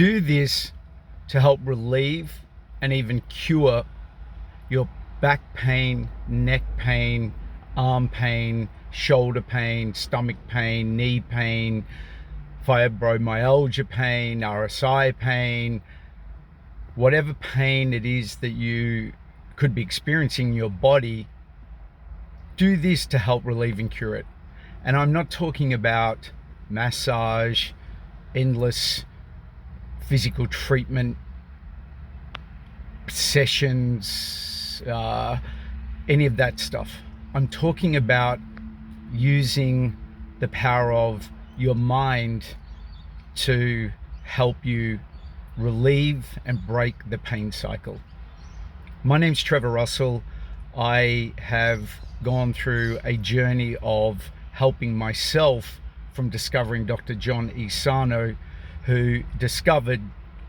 Do this to help relieve and even cure your back pain, neck pain, arm pain, shoulder pain, stomach pain, knee pain, fibromyalgia pain, RSI pain, whatever pain it is that you could be experiencing in your body. Do this to help relieve and cure it. And I'm not talking about massage, endless physical treatment sessions, any of that stuff. I'm talking about using the power of your mind to help you relieve and break the pain cycle. My name's Trevor Russell. I have gone through a journey of helping myself from discovering Dr. John E. Sarno, who discovered,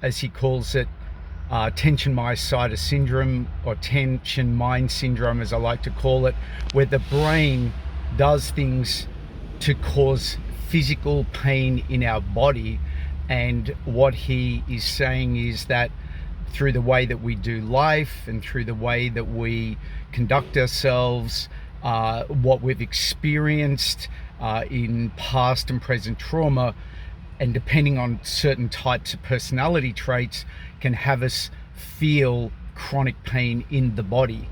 as he calls it, tension myositis syndrome, or tension mind syndrome as I like to call it, where the brain does things to cause physical pain in our body. And what he is saying is that through the way that we do life and through the way that we conduct ourselves, what we've experienced in past and present trauma, and depending on certain types of personality traits, can have us feel chronic pain in the body.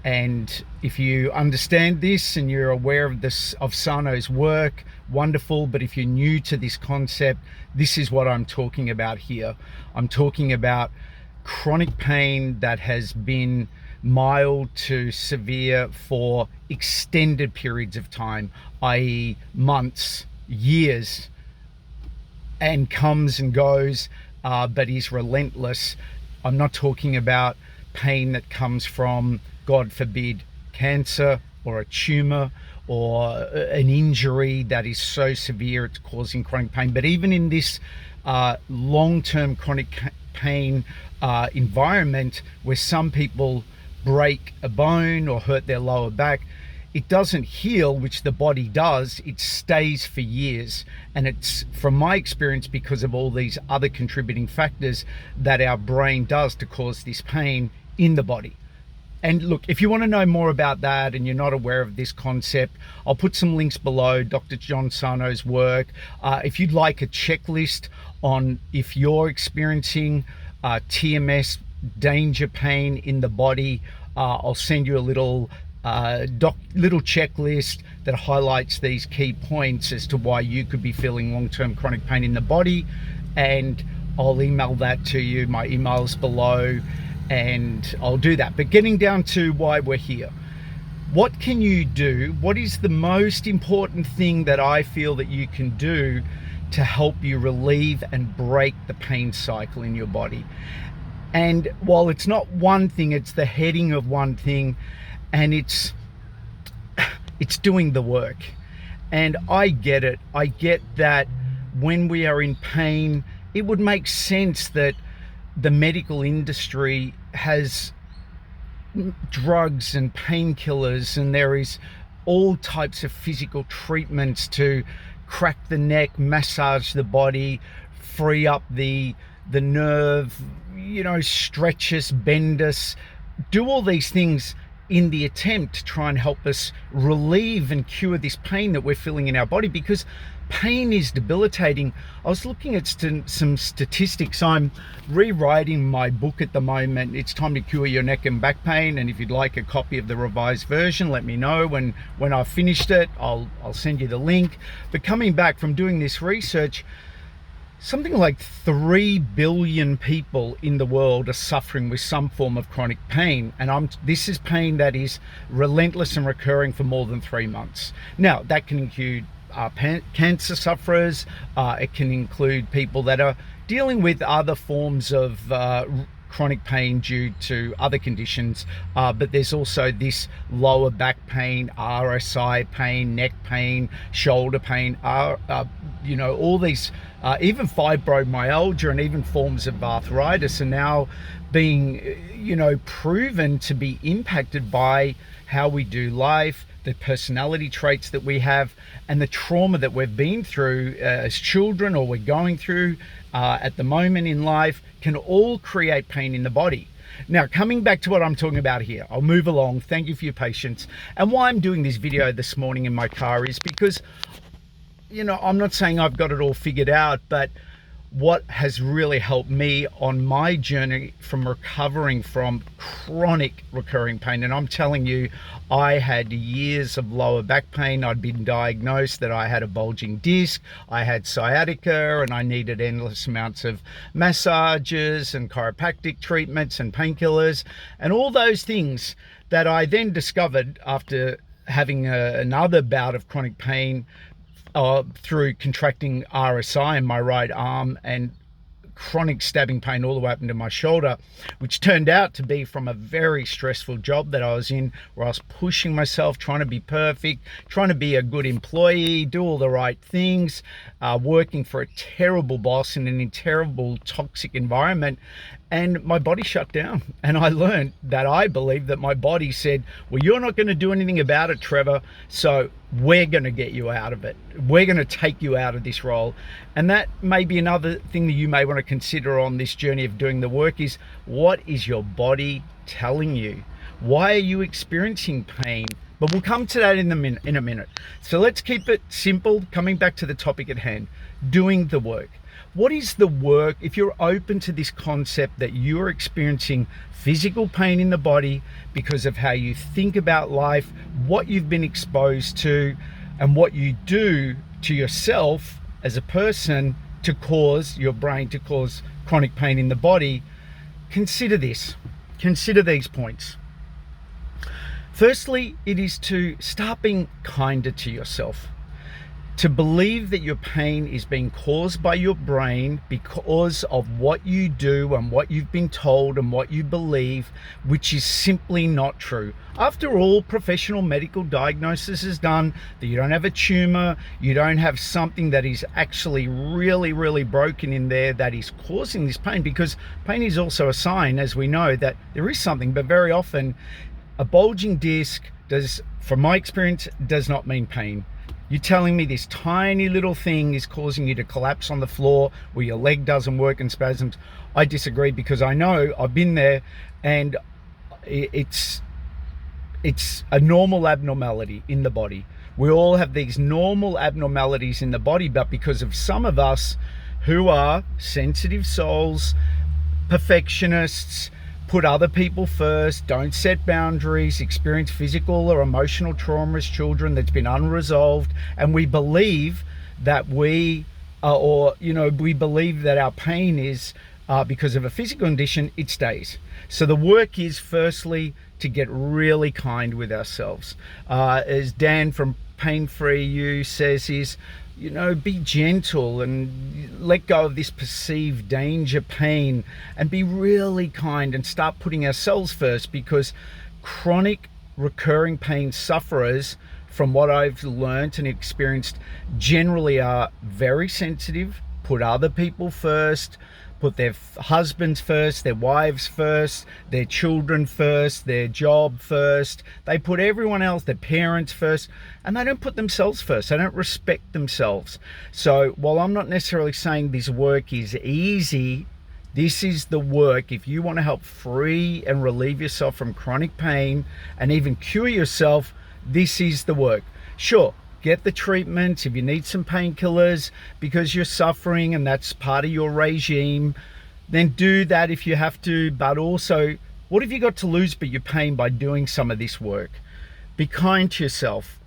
And if you understand this and you're aware of this, of Sarno's work, wonderful. But if you're new to this concept, this is what I'm talking about here. I'm talking about chronic pain that has been mild to severe for extended periods of time, i.e. months, years, and comes and goes, but is relentless. I'm not talking about pain that comes from, God forbid, cancer or a tumor or an injury that is so severe it's causing chronic pain. But even in this long-term chronic pain environment, where some people break a bone or hurt their lower back, it doesn't heal, which the body does. It stays for years. And it's, from my experience, because of all these other contributing factors that our brain does to cause this pain in the body. And look, if you want to know more about that and you're not aware of this concept, I'll put some links below, Dr. John Sarno's work. If you'd like a checklist on if you're experiencing TMS, danger pain in the body, I'll send you a little checklist that highlights these key points as to why you could be feeling long-term chronic pain in the body. And I'll email that to you. My email's below, and I'll do that. But getting down to why we're here, what can you do? What is the most important thing that I feel that you can do to help you relieve and break the pain cycle in your body? And while it's not one thing, it's the heading of one thing, and it's doing the work. And I get it. I get that when we are in pain, it would make sense that the medical industry has drugs and painkillers, and there is all types of physical treatments to crack the neck, massage the body, free up the nerve, stretch us, bend us, do all these things in the attempt to try and help us relieve and cure this pain that we're feeling in our body, because pain is debilitating. I was looking at some statistics. I'm rewriting my book at the moment. It's Time to Cure Your Neck and Back Pain, and if you'd like a copy of the revised version, let me know. When I've finished it, I'll send you the link. But coming back from doing this research, something like 3 billion people in the world are suffering with some form of chronic pain. And this is pain that is relentless and recurring for more than 3 months. Now, that can include cancer sufferers. It can include people that are dealing with other forms of chronic pain due to other conditions, but there's also this lower back pain, RSI pain, neck pain, shoulder pain, all these, even fibromyalgia and even forms of arthritis are now being, proven to be impacted by how we do life, the personality traits that we have, and the trauma that we've been through as children, or we're going through at the moment in life, can all create pain in the body. Now, coming back to what I'm talking about here, I'll move along. Thank you for your patience. And why I'm doing this video this morning in my car is because, I'm not saying I've got it all figured out, but what has really helped me on my journey from recovering from chronic recurring pain, and I'm telling you, I had years of lower back pain. I'd been diagnosed that I had a bulging disc, I had sciatica, and I needed endless amounts of massages and chiropractic treatments and painkillers and all those things that I then discovered after having another bout of chronic pain through contracting RSI in my right arm and chronic stabbing pain all the way up into my shoulder, which turned out to be from a very stressful job that I was in, where I was pushing myself, trying to be perfect, trying to be a good employee, do all the right things, working for a terrible boss in a terrible toxic environment. And my body shut down. And I learned that I believe that my body said, well, you're not going to do anything about it, Trevor. So we're going to get you out of it. We're going to take you out of this role. And that may be another thing that you may want to consider on this journey of doing the work is, what is your body telling you? Why are you experiencing pain? But we'll come to that in a minute. So let's keep it simple. Coming back to the topic at hand, doing the work. What is the work? If you're open to this concept that you're experiencing physical pain in the body because of how you think about life, what you've been exposed to, and what you do to yourself as a person to cause your brain to cause chronic pain in the body, consider this. Consider these points. Firstly, it is to start being kinder to yourself. To believe that your pain is being caused by your brain because of what you do and what you've been told and what you believe, which is simply not true. After all, professional medical diagnosis is done that you don't have a tumor, you don't have something that is actually really, really broken in there that is causing this pain, because pain is also a sign, as we know, that there is something. But very often a bulging disc does, from my experience, does not mean pain. You're telling me this tiny little thing is causing you to collapse on the floor where your leg doesn't work in spasms. I disagree, because I know, I've been there, and it's a normal abnormality in the body. We all have these normal abnormalities in the body, but because of some of us who are sensitive souls, perfectionists, put other people first, don't set boundaries, experience physical or emotional trauma as children that's been unresolved, and we believe that we believe that our pain is because of a physical condition, it stays. So the work is firstly to get really kind with ourselves. As Dan from Pain Free You says, is be gentle and let go of this perceived danger, pain, and be really kind and start putting ourselves first, because chronic recurring pain sufferers, from what I've learned and experienced, generally are very sensitive, put other people first, put their husbands first, their wives first, their children first, their job first. They put everyone else, their parents first, and they don't put themselves first. They don't respect themselves. So while I'm not necessarily saying this work is easy, this is the work. If you want to help free and relieve yourself from chronic pain and even cure yourself, this is the work. Sure, get the treatments if you need some painkillers because you're suffering and that's part of your regime, then do that if you have to. But also, what have you got to lose but your pain by doing some of this work? Be kind to yourself,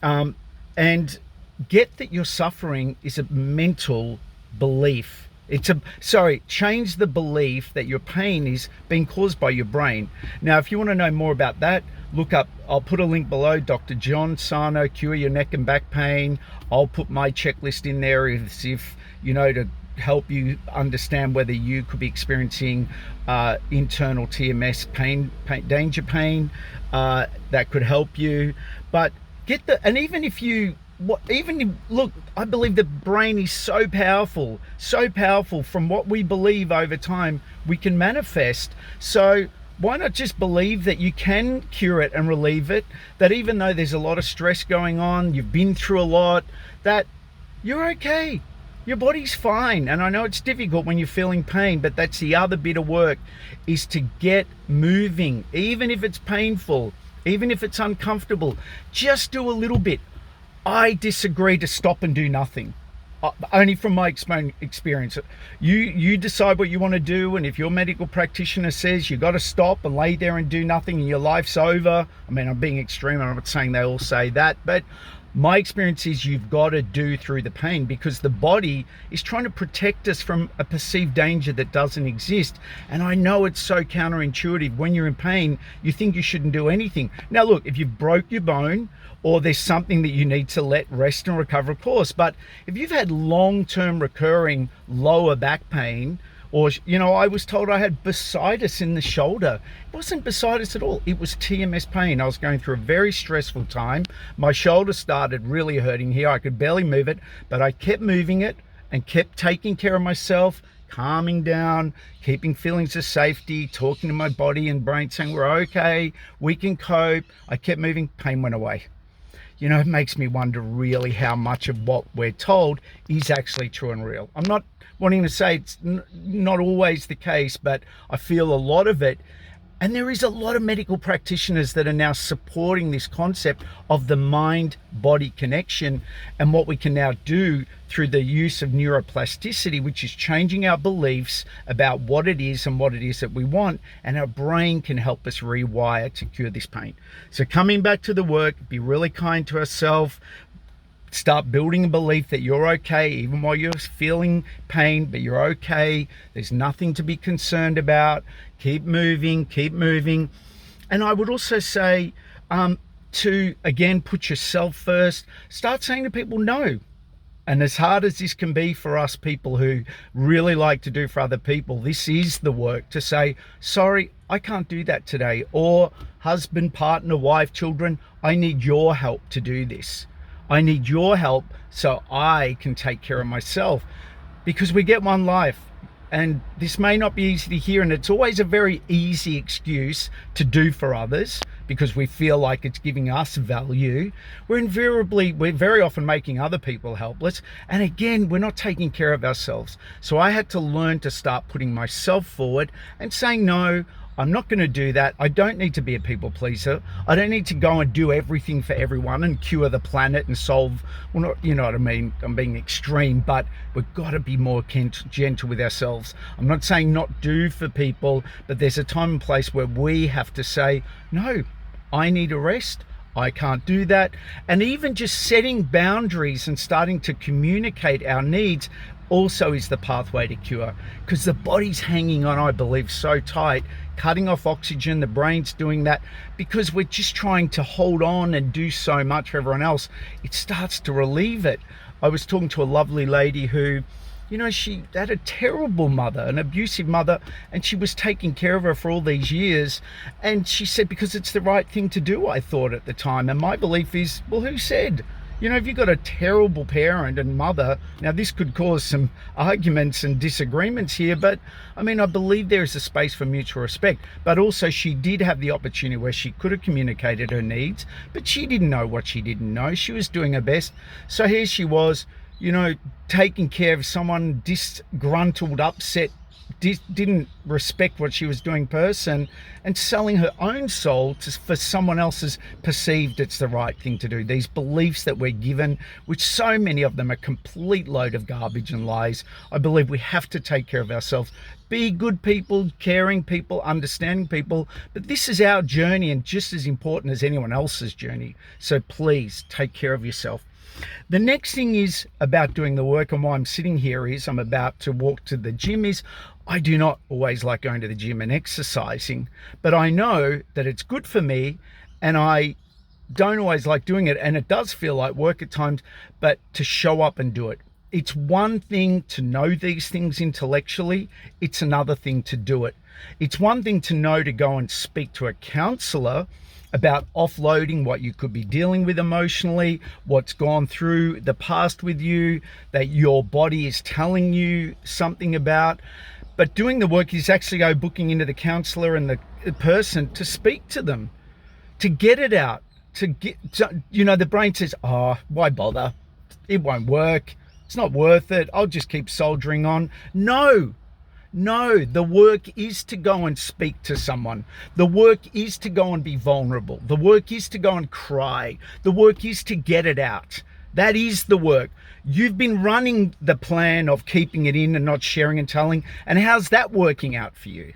and get that your suffering is a mental belief. Change the belief that your pain is being caused by your brain. Now, if you want to know more about that, look up, I'll put a link below, Dr. John Sarno, Cure Your Neck and Back Pain. I'll put my checklist in there to help you understand whether you could be experiencing internal TMS pain, danger pain, that could help you. But look, I believe the brain is so powerful from what we believe over time, we can manifest. So why not just believe that you can cure it and relieve it, that even though there's a lot of stress going on, you've been through a lot, that you're okay. Your body's fine. And I know it's difficult when you're feeling pain, but that's the other bit of work, is to get moving. Even if it's painful, even if it's uncomfortable, just do a little bit. I disagree to stop and do nothing. Only from my experience. You decide what you want to do, and if your medical practitioner says you got to stop and lay there and do nothing and your life's over, I mean, I'm being extreme, I'm not saying they all say that, but my experience is you've got to do through the pain, because the body is trying to protect us from a perceived danger that doesn't exist. And I know it's so counterintuitive. When you're in pain, you think you shouldn't do anything. Now look, if you've broke your bone, or there's something that you need to let rest and recover, of course. But if you've had long-term recurring lower back pain, or, I was told I had bursitis in the shoulder. It wasn't bursitis at all. It was TMS pain. I was going through a very stressful time. My shoulder started really hurting here. I could barely move it, but I kept moving it and kept taking care of myself, calming down, keeping feelings of safety, talking to my body and brain, saying we're okay, we can cope. I kept moving, pain went away. It makes me wonder really how much of what we're told is actually true and real. I'm not wanting to say it's not always the case, but I feel a lot of it. And there is a lot of medical practitioners that are now supporting this concept of the mind-body connection, and what we can now do through the use of neuroplasticity, which is changing our beliefs about what it is and what it is that we want, and our brain can help us rewire to cure this pain. So coming back to the work, be really kind to ourselves. Start building a belief that you're okay, even while you're feeling pain, but you're okay. There's nothing to be concerned about. Keep moving, keep moving. And I would also say to, again, put yourself first. Start saying to people no. And as hard as this can be for us people who really like to do for other people, this is the work to say, sorry, I can't do that today. Or husband, partner, wife, children, I need your help to do this. I need your help so I can take care of myself, because we get one life. And this may not be easy to hear, and it's always a very easy excuse to do for others because we feel like it's giving us value. We're very often making other people helpless. And again, we're not taking care of ourselves. So I had to learn to start putting myself forward and saying, no, I'm not going to do that. I don't need to be a people pleaser. I don't need to go and do everything for everyone and cure the planet and solve, well, not, you know what I mean? I'm being extreme, but we've got to be more gentle with ourselves. I'm not saying not do for people, but there's a time and place where we have to say, no, I need a rest. I can't do that. And even just setting boundaries and starting to communicate our needs also is the pathway to cure, because the body's hanging on, I believe, so tight, cutting off oxygen. The brain's doing that because we're just trying to hold on and do so much for everyone else. It starts to relieve it. I was talking to a lovely lady who, she had a terrible mother, an abusive mother, and she was taking care of her for all these years. And she said, because it's the right thing to do, I thought at the time. And my belief is, well, who said? If you've got a terrible parent and mother, now this could cause some arguments and disagreements here, but I believe there is a space for mutual respect. But also she did have the opportunity where she could have communicated her needs, but she didn't know what she didn't know. She was doing her best. So here she was, taking care of someone disgruntled, upset, didn't respect what she was doing person, and selling her own soul for someone else's perceived it's the right thing to do. These beliefs that we're given, which so many of them are complete load of garbage and lies. I believe we have to take care of ourselves, be good people, caring people, understanding people, but this is our journey and just as important as anyone else's journey. So please take care of yourself. The next thing is about doing the work, and why I'm sitting here is I'm about to walk to the gym. Is I do not always like going to the gym and exercising, but I know that it's good for me, and I don't always like doing it, and it does feel like work at times, but to show up and do it. It's one thing to know these things intellectually, it's another thing to do it. It's one thing to know to go and speak to a counselor about offloading what you could be dealing with emotionally, what's gone through the past with you, that your body is telling you something about. But doing the work is actually booking into the counselor, and the person to speak to them, to get it out, the brain says, oh, why bother? It won't work. It's not worth it. I'll just keep soldiering on. No, the work is to go and speak to someone. The work is to go and be vulnerable. The work is to go and cry. The work is to get it out. That is the work. You've been running the plan of keeping it in and not sharing and telling. And how's that working out for you?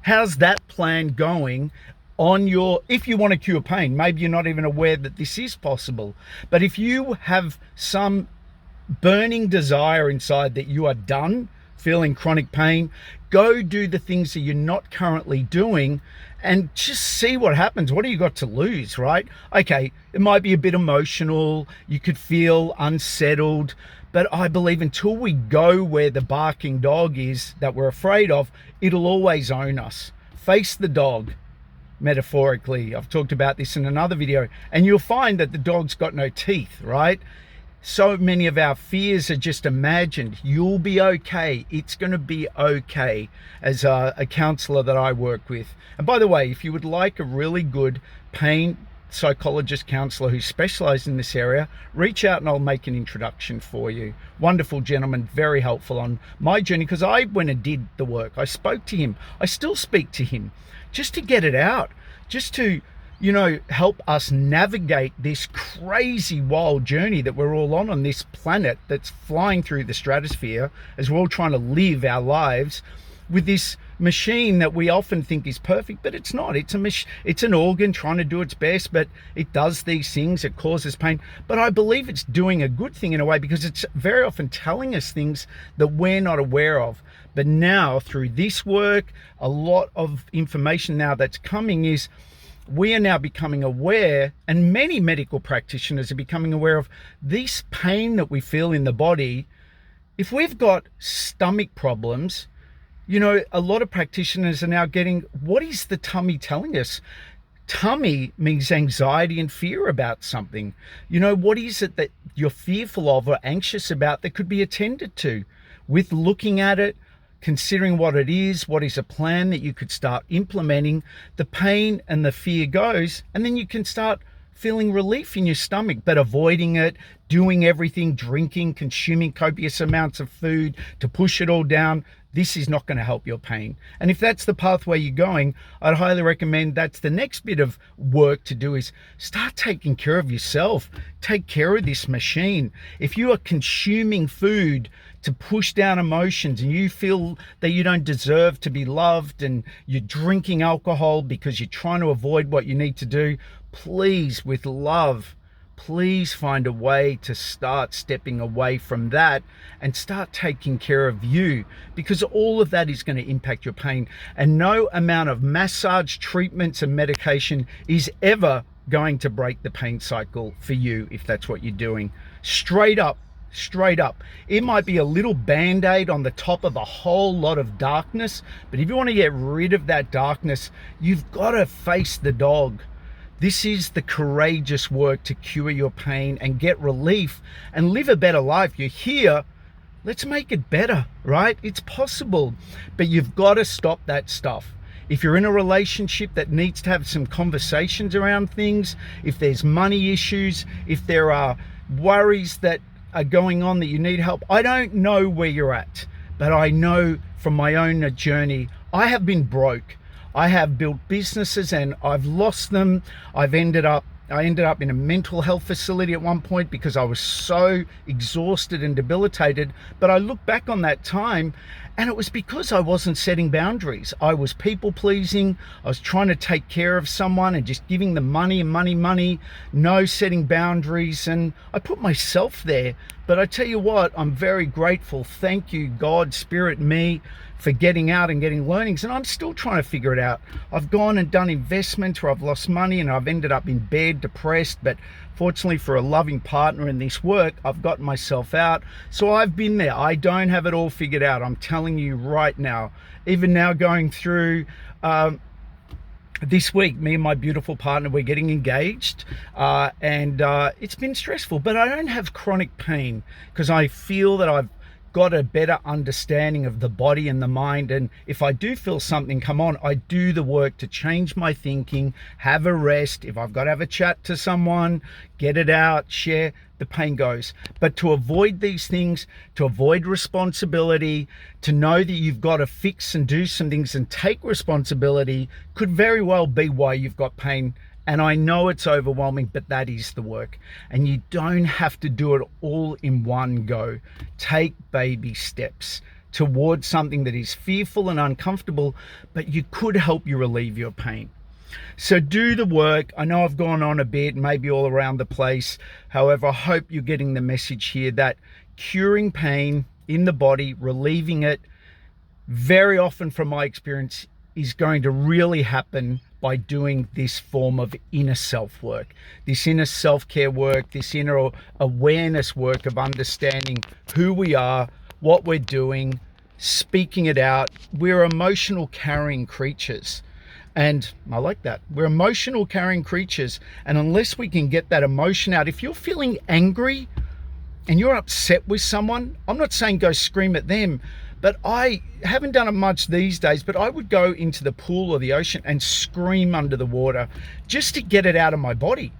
How's that plan going if you want to cure pain? Maybe you're not even aware that this is possible. But if you have some burning desire inside that you are done feeling chronic pain, go do the things that you're not currently doing and just see what happens. What do you got to lose, right? Okay, it might be a bit emotional. You could feel unsettled. But I believe until we go where the barking dog is that we're afraid of, it'll always own us. Face the dog, metaphorically. I've talked about this in another video. And you'll find that the dog's got no teeth, right? So many of our fears are just imagined. You'll be okay. It's going to be okay, as a counselor that I work with. And by the way, if you would like a really good pain psychologist counselor who specializes in this area, reach out and I'll make an introduction for you. Wonderful gentleman, very helpful on my journey, because I went and did the work. I spoke to him. I still speak to him just to get it out, just to help us navigate this crazy wild journey that we're all on this planet that's flying through the stratosphere as we're all trying to live our lives with this machine that we often think is perfect, but it's not. It's an organ trying to do its best, but it does these things. It causes pain. But I believe it's doing a good thing in a way, because it's very often telling us things that we're not aware of. But now through this work, a lot of information now that's coming is we are now becoming aware, and many medical practitioners are becoming aware of this pain that we feel in the body. If we've got stomach problems, a lot of practitioners are now getting, what is the tummy telling us? Tummy means anxiety and fear about something. What is it that you're fearful of or anxious about that could be attended to with looking at it, considering what it is a plan that you could start implementing. The pain and the fear goes, and then you can start feeling relief in your stomach, but avoiding it, doing everything, drinking, consuming copious amounts of food to push it all down. This is not going to help your pain. And if that's the pathway you're going, I'd highly recommend that's the next bit of work to do, is start taking care of yourself. Take care of this machine. If you are consuming food to push down emotions and you feel that you don't deserve to be loved, and you're drinking alcohol because you're trying to avoid what you need to do, please, with love, please find a way to start stepping away from that and start taking care of you, because all of that is going to impact your pain. And no amount of massage, treatments and medication is ever going to break the pain cycle for you if that's what you're doing. Straight up. It might be a little band-aid on the top of a whole lot of darkness, but if you want to get rid of that darkness, you've got to face the dog. This is the courageous work to cure your pain and get relief and live a better life. You're here, let's make it better, right? It's possible, but you've got to stop that stuff. If you're in a relationship that needs to have some conversations around things, if there's money issues, if there are worries that are going on that you need help, I don't know where you're at, but I know from my own journey, I have been broke. I have built businesses and I've lost them. I ended up in a mental health facility at one point because I was so exhausted and debilitated. But I look back on that time and it was because I wasn't setting boundaries. I was people pleasing. I was trying to take care of someone and just giving them money, no setting boundaries. And I put myself there. But I tell you what, I'm very grateful. Thank you, God, Spirit, me, for getting out and getting learnings. And I'm still trying to figure it out. I've gone and done investments where I've lost money and I've ended up in bed, depressed. But fortunately for a loving partner in this work, I've gotten myself out. So I've been there. I don't have it all figured out. I'm telling you right now, even now going through this week, me and my beautiful partner, we're getting engaged, and it's been stressful, but I don't have chronic pain because I feel that I've got a better understanding of the body and the mind. And if I do feel something come on, I do the work to change my thinking, have a rest. If I've got to have a chat to someone, get it out, share, the pain goes. But to avoid these things, to avoid responsibility, to know that you've got to fix and do some things and take responsibility could very well be why you've got pain. And I know it's overwhelming, but that is the work. And you don't have to do it all in one go. Take baby steps towards something that is fearful and uncomfortable, but you could help you relieve your pain. So do the work. I know I've gone on a bit, maybe all around the place. However, I hope you're getting the message here that curing pain in the body, relieving it, very often from my experience, is going to really happen by doing this form of inner self work, this inner self-care work, this inner awareness work of understanding who we are, what we're doing, speaking it out. We're emotional carrying creatures. And I like that. We're emotional carrying creatures. And unless we can get that emotion out, if you're feeling angry and you're upset with someone, I'm not saying go scream at them, but I haven't done it much these days, but I would go into the pool or the ocean and scream under the water just to get it out of my body.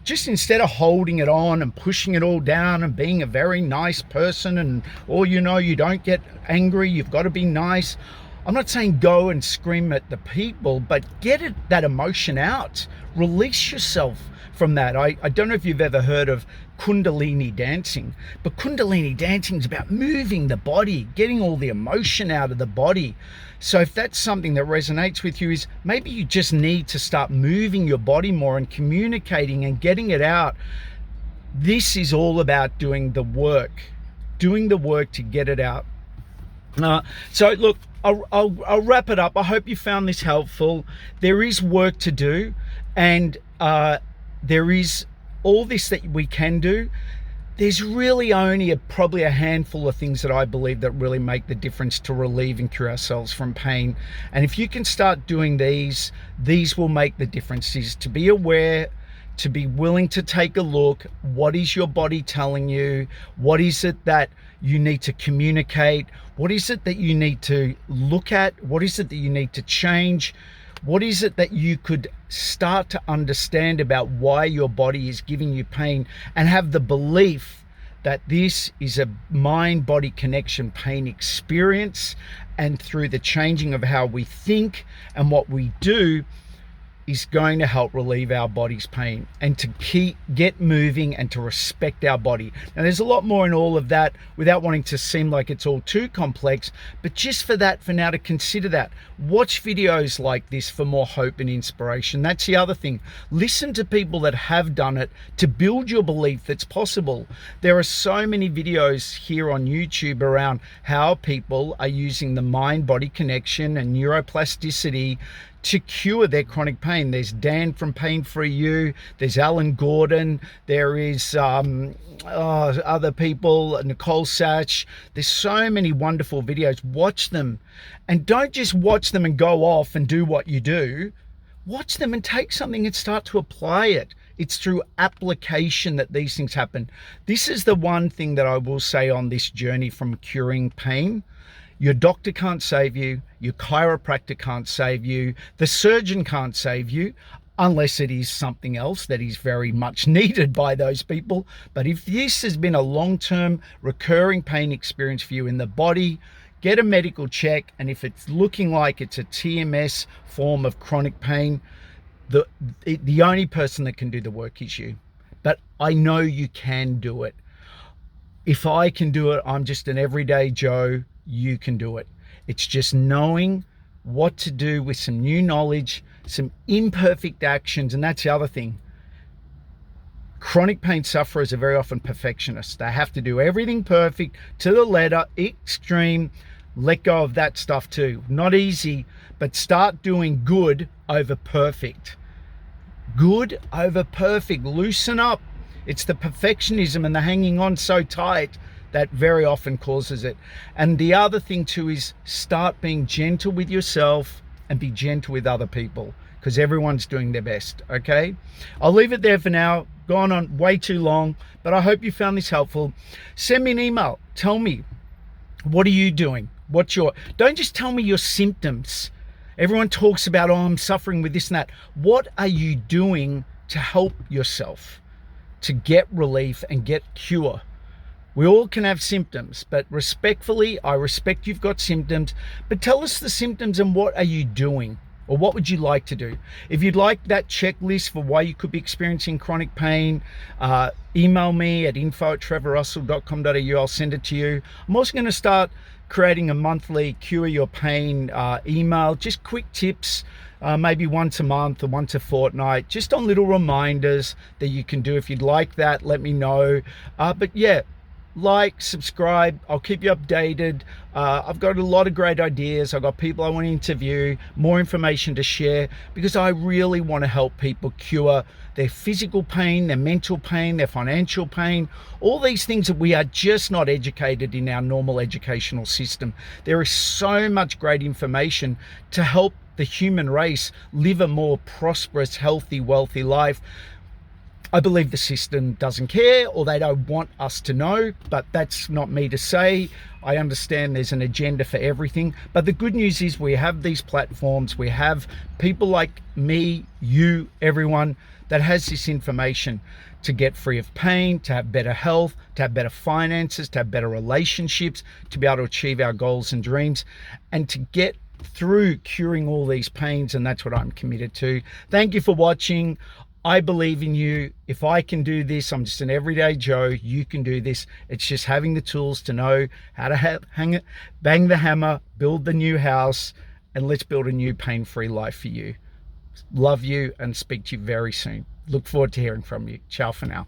Just instead of holding it on and pushing it all down and being a very nice person and, or, you know, you don't get angry, you've got to be nice. I'm not saying go and scream at the people, but get that emotion out. Release yourself from that. I don't know if you've ever heard of Kundalini dancing, but Kundalini dancing is about moving the body, getting all the emotion out of the body. So if that's something that resonates with you, is maybe you just need to start moving your body more and communicating and getting it out. This is all about doing the work to get it out. So look, I'll wrap it up. I hope you found this helpful. There is work to do, and there is all this that we can do. There's really only probably a handful of things that I believe that really make the difference to relieve and cure ourselves from pain. And if you can start doing these will make the difference. Is to be aware, to be willing to take a look. What is your body telling you? What is it that you need to communicate? What is it that you need to look at? What is it that you need to change? What is it that you could start to understand about why your body is giving you pain, and have the belief that this is a mind-body connection pain experience, and through the changing of how we think and what we do is going to help relieve our body's pain, and to get moving and to respect our body. Now there's a lot more in all of that without wanting to seem like it's all too complex, but just for now to consider that. Watch videos like this for more hope and inspiration. That's the other thing. Listen to people that have done it to build your belief that's possible. There are so many videos here on YouTube around how people are using the mind-body connection and neuroplasticity to cure their chronic pain. There's Dan from Pain Free You, there's Alan Gordon, there is other people, Nicole Sach. There's so many wonderful videos. Watch them, and don't just watch them and go off and do what you do. Watch them and take something and start to apply it. It's through application that these things happen. This is the one thing that I will say on this journey from curing pain. Your doctor can't save you. Your chiropractor can't save you. The surgeon can't save you, unless it is something else that is very much needed by those people. But if this has been a long-term recurring pain experience for you in the body, get a medical check. And if it's looking like it's a TMS form of chronic pain, the only person that can do the work is you. But I know you can do it. If I can do it, I'm just an everyday Joe. You can do it. It's just knowing what to do with some new knowledge, some imperfect actions. And that's the other thing. Chronic pain sufferers are very often perfectionists. They have to do everything perfect to the letter, extreme. Let go of that stuff too. Not easy, but start doing good over perfect. Good over perfect. Loosen up. It's the perfectionism and the hanging on so tight that very often causes it. And the other thing too is start being gentle with yourself and be gentle with other people, because everyone's doing their best. Okay, I'll leave it there for now. Gone on way too long, but I hope you found this helpful. Send me an email. Tell me What are you doing? Don't just tell me your symptoms. Everyone talks about, oh, I'm suffering with this and that. What are you doing to help yourself to get relief and get cure? We all can have symptoms, but respectfully, I respect you've got symptoms, but tell us the symptoms and what are you doing? Or what would you like to do? If you'd like that checklist for why you could be experiencing chronic pain, email me at info@trevorrussell.com.au. I'll send it to you. I'm also going to start creating a monthly Cure Your Pain email, just quick tips, maybe once a month or once a fortnight, just on little reminders that you can do. If you'd like that, let me know. But yeah, like, subscribe, I'll keep you updated. I've got a lot of great ideas. I've got people I want to interview, more information to share, because I really want to help people cure their physical pain, their mental pain, their financial pain, all these things that we are just not educated in our normal educational system. There is so much great information to help the human race live a more prosperous, healthy, wealthy life. I believe the system doesn't care, or they don't want us to know, but that's not me to say. I understand there's an agenda for everything, but the good news is we have these platforms, we have people like me, you, everyone that has this information to get free of pain, to have better health, to have better finances, to have better relationships, to be able to achieve our goals and dreams, and to get through curing all these pains. And that's what I'm committed to. Thank you for watching. I believe in you. If I can do this, I'm just an everyday Joe. You can do this. It's just having the tools to know how to bang the hammer, build the new house, and let's build a new pain-free life for you. Love you and speak to you very soon. Look forward to hearing from you. Ciao for now.